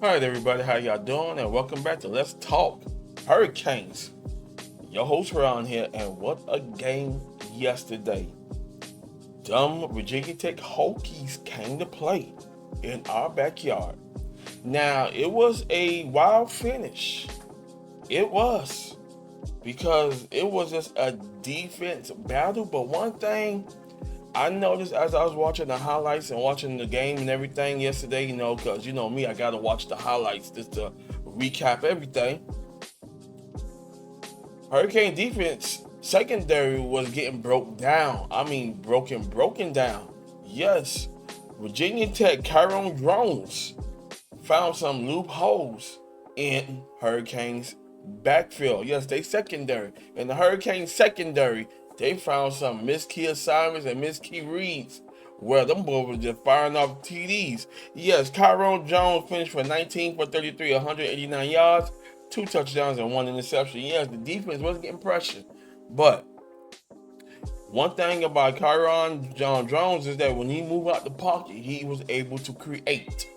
All right, everybody, how y'all doing? And welcome back to Let's Talk Hurricanes. Your host around here, and what a game yesterday. Dumb Virginia Tech Hokies came to play in our backyard. Now, it was a wild finish. It was, because it was just a defense battle. But one thing I noticed as I was watching the highlights and watching the game and everything yesterday, because you know me, I gotta watch the highlights just to recap everything. Hurricane defense secondary was getting broke down. I mean, broken down. Yes, Virginia Tech Chiron Drones found some loopholes in Hurricanes backfield. Yes, they secondary. In the Hurricane secondary, they found some missed key assignments and missed key reads. Well, them boys were just firing off TDs. Yes, Chiron Jones finished for 19 for 33, 189 yards, 2 touchdowns, and 1 interception. Yes, the defense was getting pressured. But one thing about Chiron Jones is that when he moved out the pocket, he was able to create.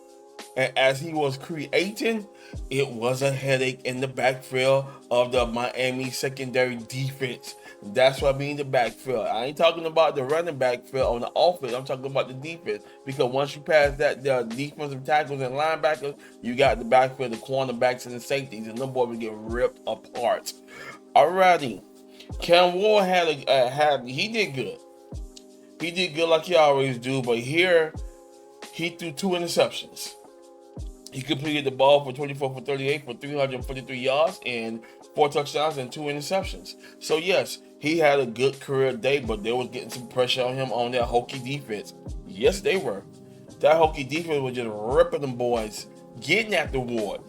And as he was creating, it was a headache in the backfield of the Miami secondary defense. That's what I mean, the backfield. I ain't talking about the running backfield on the offense. I'm talking about the defense. Because once you pass that, the defensive tackles and linebackers, you got the backfield, the cornerbacks, and the safeties, and them boys will get ripped apart. Alrighty, Cam Ward he did good. He did good like he always do, but here he threw 2 interceptions. He completed the ball for 24 for 38 for 343 yards and 4 touchdowns and 2 interceptions. So yes, he had a good career day, but they was getting some pressure on him on that Hokie defense. Yes, they were. That Hokie defense was just ripping them boys, getting at the Ward,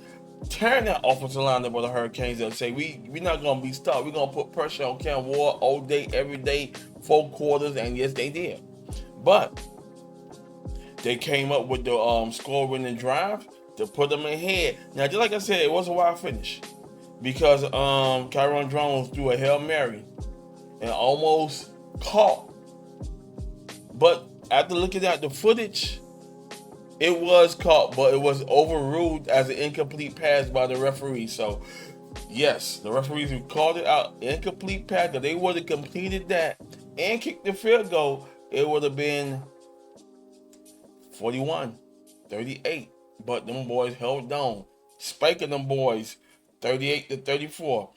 tearing that offensive line up with the Hurricanes and say, we're not going to be stopped. We're going to put pressure on Cam Ward all day, every day, 4 quarters, and yes, they did. But they came up with the score-winning drive to put them ahead. Now, just like I said, it was a wild finish because Chiron Jones threw a Hail Mary and almost caught. But after looking at the footage, it was caught, but it was overruled as an incomplete pass by the referee. So, yes, the referees who called it out, incomplete pass, if they would have completed that and kicked the field goal, it would have been 41-38. But them boys held on, spiking them boys 38-34.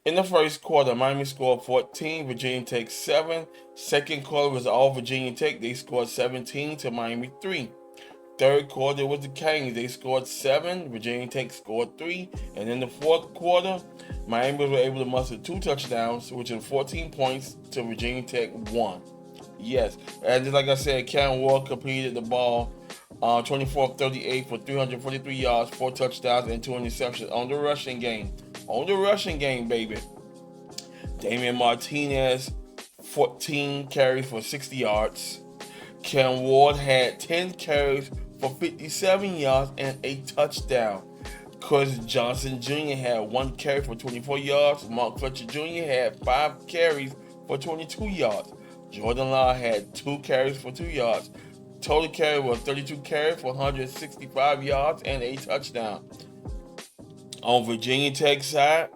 In the first quarter, Miami scored 14, Virginia Tech 7. Second quarter was all Virginia Tech. They scored 17 to Miami 3. Third quarter was the Canes. They scored 7, Virginia Tech scored 3. And in the fourth quarter, Miami was able to muster 2 touchdowns, which is 14 points to Virginia Tech 1. Yes, and just like I said, Cam Ward completed the ball 24-38 for 343 yards, 4 touchdowns, and 2 interceptions on the rushing game. On the rushing game, baby. Damian Martinez, 14 carries for 60 yards. Cam Ward had 10 carries for 57 yards and a touchdown. Chris Johnson Jr. had 1 carry for 24 yards. Mark Fletcher Jr. had 5 carries for 22 yards. Jordan Law had 2 carries for 2 yards. Total carry was 32 carries for 165 yards and a touchdown. On Virginia Tech side,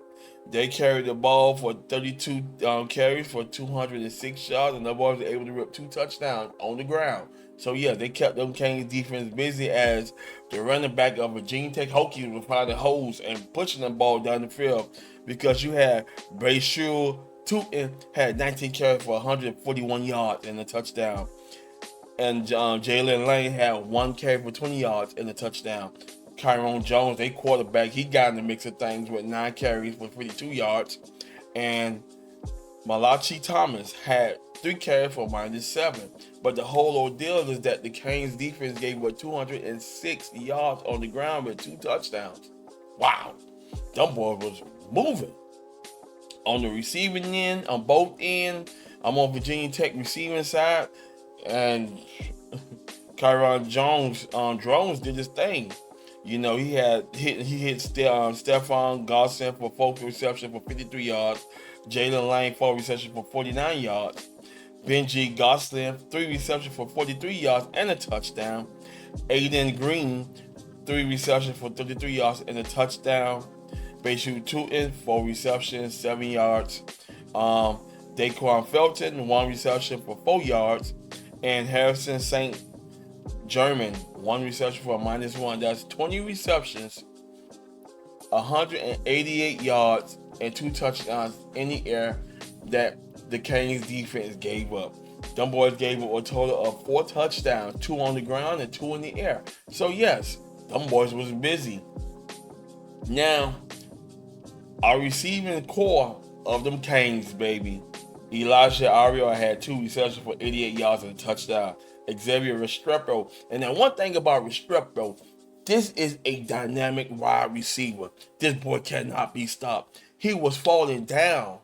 they carried the ball for 32 carries for 206 yards, and the boys were able to rip 2 touchdowns on the ground. So yeah, they kept them Canes defense busy as the running back of Virginia Tech Hokies was finding holes and pushing the ball down the field because you had Brayshul Tootin had 19 carries for 141 yards and a touchdown. And Jalen Lane had 1 carry for 20 yards and a touchdown. Chiron Jones, they quarterback, he got in the mix of things with 9 carries for 52 yards. And Malachi Thomas had 3 carries for -7. But the whole ordeal is that the Canes defense gave up 206 yards on the ground with 2 touchdowns. Wow, them boy was moving. On the receiving end, on both ends, I'm on Virginia Tech receiving side, and Chiron Jones drones did his thing. You know, he hit Stephon Gosson for 4 receptions for 53 yards. Jalen Lane 4 receptions for 49 yards. Benji Gosselin 3 receptions for 43 yards and a touchdown. Aiden Green 3 receptions for 33 yards and a touchdown. Bayshu Tootin, 4 receptions, 7 yards. Daquan Felton, 1 reception for 4 yards. And Harrison St. German, 1 reception for -1. That's 20 receptions, 188 yards, and 2 touchdowns in the air that the Canes defense gave up. Them boys gave up a total of 4 touchdowns, 2 on the ground and 2 in the air. So yes, them boys was busy. Now, our receiving core of them Canes, baby. Elijah Ariel had 2 receptions for 88 yards and a touchdown. Xavier Restrepo. And now one thing about Restrepo, this is a dynamic wide receiver. This boy cannot be stopped. He was falling down.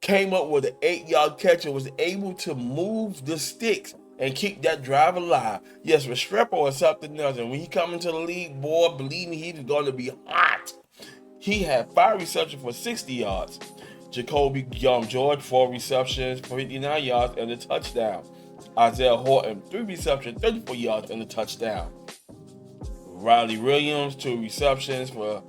Came up with an 8-yard catch and was able to move the sticks and keep that drive alive. Yes, Restrepo is something else. And when he come into the league, boy, believe me, he's going to be hot. He had 5 receptions for 60 yards. Jacoby George, 4 receptions for 59 yards and a touchdown. Isaiah Horton, 3 receptions, 34 yards and a touchdown. Riley Williams, 2 receptions for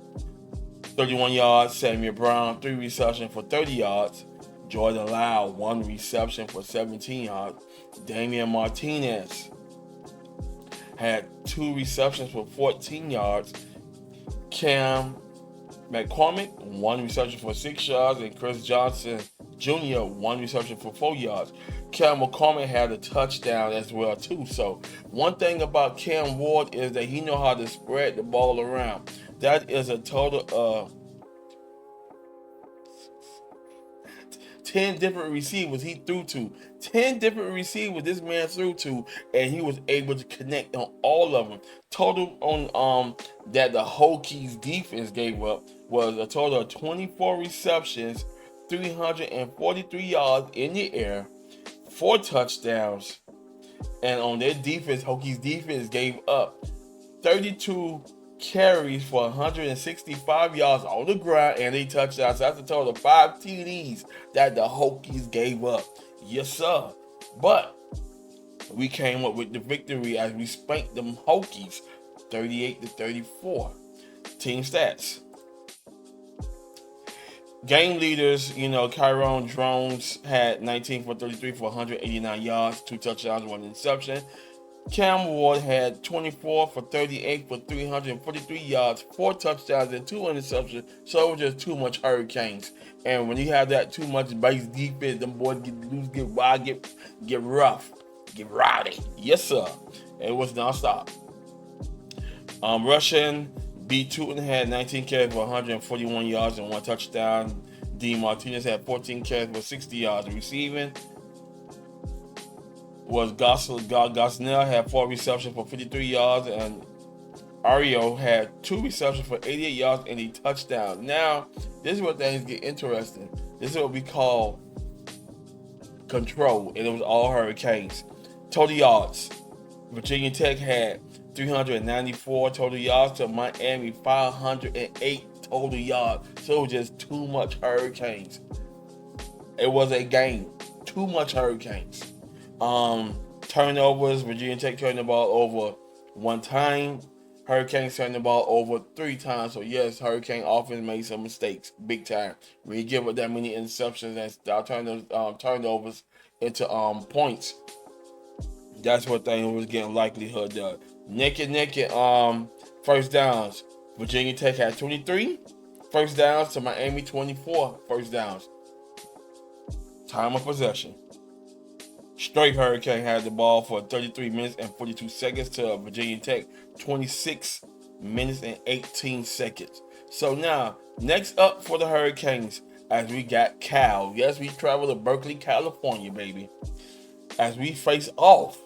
31 yards. Samuel Brown, 3 receptions for 30 yards. Jordan Lau, 1 reception for 17 yards. Damian Martinez had 2 receptions for 14 yards. Cam McCormick, 1 reception for 6 yards, and Chris Johnson Jr., 1 reception for 4 yards. Cam McCormick had a touchdown as well too. So one thing about Cam Ward is that he know how to spread the ball around. That is a total of 10 different receivers he threw to. 10 different receivers this man threw to, and he was able to connect on all of them. Total on that the Hokies defense gave up was a total of 24 receptions, 343 yards in the air, 4 touchdowns. And on their defense, Hokies defense gave up 32 carries for 165 yards on the ground and 8 touchdowns. So that's a total of 5 TDs that the Hokies gave up. Yes, sir. But we came up with the victory as we spanked them Hokies 38-34. Team stats. Game leaders, Kyron Drones had 19 for 33 for 189 yards, 2 touchdowns, 1 interception. Cam Ward had 24 for 38 for 343 yards, 4 touchdowns, and 2 interceptions. So it was just too much Hurricanes. And when you have that too much base defense, them boys get loose, get wild, get rough, get rowdy. Yes, sir. It was nonstop. Russian B. Tootin had 19 carries for 141 yards and 1 touchdown. D. Martinez had 14 carries for 60 yards. Receiving was Gosnell had 4 receptions for 53 yards, and Ario had 2 receptions for 88 yards and a touchdown. Now, this is where things get interesting. This is what we call control, and it was all Hurricanes. Total yards. Virginia Tech had 394 total yards to Miami 508 total yards. So it was just too much Hurricanes. It was a game. Too much Hurricanes. Turnovers. Virginia Tech turned the ball over 1 time. Hurricanes turned the ball over 3 times. So yes, Hurricane offense made some mistakes, big time. When you give up that many interceptions and turnovers into points, that's what thing was getting likelihood of. Naked first downs. Virginia Tech had 23 first downs to Miami 24 first downs. Time of possession. Straight Hurricane had the ball for 33 minutes and 42 seconds to Virginia Tech 26 minutes and 18 seconds. So now, next up for the Hurricanes, as we got Cal. Yes, we travel to Berkeley, California, baby. As we face off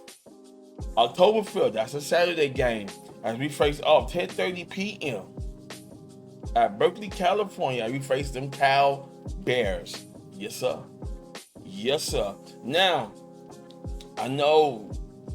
October 5th, that's a Saturday game, as we face off 10:30 p.m. at Berkeley, California. We face them Cal Bears. Yes, sir. Yes, sir. Now, I know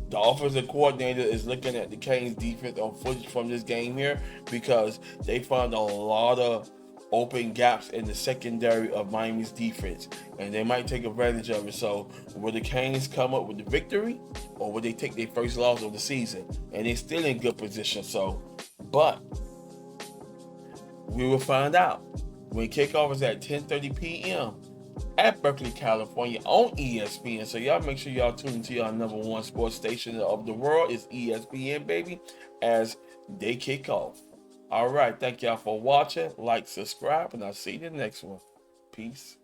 the offensive coordinator is looking at the Canes defense on footage from this game here because they found a lot of open gaps in the secondary of Miami's defense, and they might take advantage of it. So will the Canes come up with the victory, or would they take their first loss of the season? And they're still in good position. So, but we will find out when kickoff is at 10:30 p.m. at Berkeley, California on ESPN. So y'all make sure y'all tune into your #1 sports station of the world. It's ESPN, baby, as they kick off. All right, thank y'all for watching. Like, subscribe, and I'll see you in the next one. Peace.